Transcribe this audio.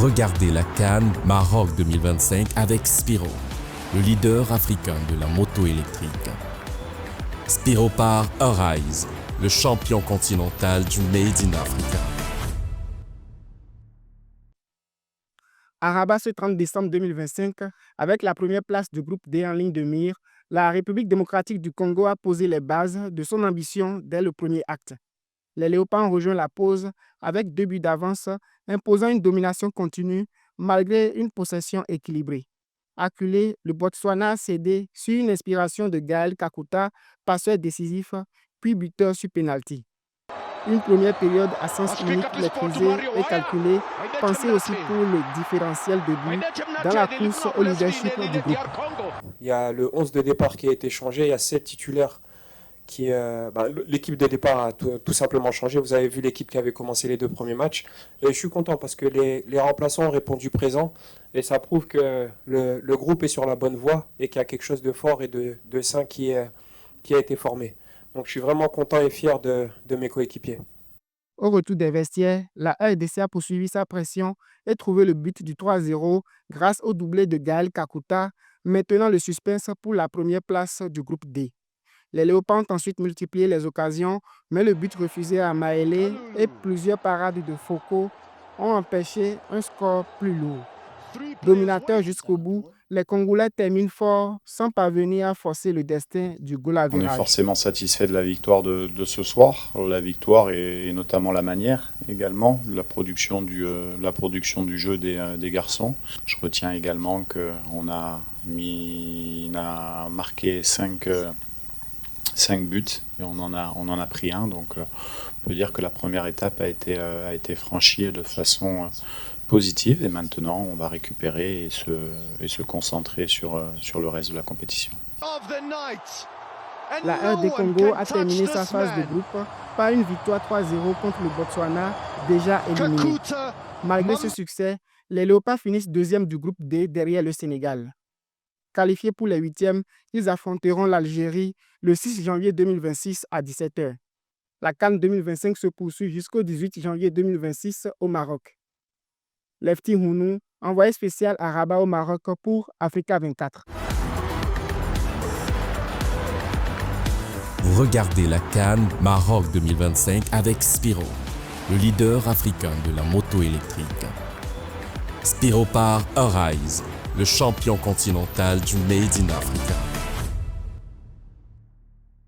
Regardez la CAN Maroc 2025 avec Spiro, le leader africain de la moto électrique. Spiro par Arise, le champion continental du Made in Africa. À Rabat ce 30 décembre 2025, avec la première place du groupe D en ligne de mire, la République démocratique du Congo a posé les bases de son ambition dès le premier acte. Les Léopards ont rejoint la pause avec 2 buts d'avance, imposant une domination continue malgré une possession équilibrée. Acculé, le Botswana a cédé sur une inspiration de Gaël Kakuta, passeur décisif, puis buteur sur pénalty. Une première période à sens unique maîtrisée et calculée, pensée aussi pour le différentiel de but dans la course au leadership du groupe. Il y a le 11 de départ qui a été changé, il y a 7 titulaires. L'équipe de départ a tout simplement changé. Vous avez vu l'équipe qui avait commencé les 2 premiers matchs. Et je suis content parce que les remplaçants ont répondu présent. Et ça prouve que le groupe est sur la bonne voie et qu'il y a quelque chose de fort et de sain qui a été formé. Donc je suis vraiment content et fier de mes coéquipiers. Au retour des vestiaires, la RDC a poursuivi sa pression et trouvé le but du 3-0 grâce au doublé de Gaël Kakuta, maintenant le suspense pour la première place du groupe D. Les Léopards ont ensuite multiplié les occasions, mais le but refusé à Maélé et plusieurs parades de Foucault ont empêché un score plus lourd. Dominateurs jusqu'au bout, les Congolais terminent fort sans parvenir à forcer le destin du goal average. On est forcément satisfait de la victoire de ce soir. La victoire et notamment la manière également, la production du jeu des garçons. Je retiens également qu'on a marqué 5 buts et on en a pris un. Donc on peut dire que la première étape a été franchie de façon positive et maintenant on va récupérer et se concentrer sur le reste de la compétition. La RD Congo a terminé sa phase de groupe par une victoire 3-0 contre le Botswana, déjà éliminé. Malgré ce succès, les Léopards finissent 2e du groupe D derrière le Sénégal. Qualifiés pour les 8e, ils affronteront l'Algérie le 6 janvier 2026 à 17h. La CAN 2025 se poursuit jusqu'au 18 janvier 2026 au Maroc. Lefty Hounou, envoyé spécial à Rabat au Maroc pour Africa 24. Vous regardez la CAN Maroc 2025 avec Spiro, le leader africain de la moto électrique. Spiro par Arise, le champion continental du Made in Africa.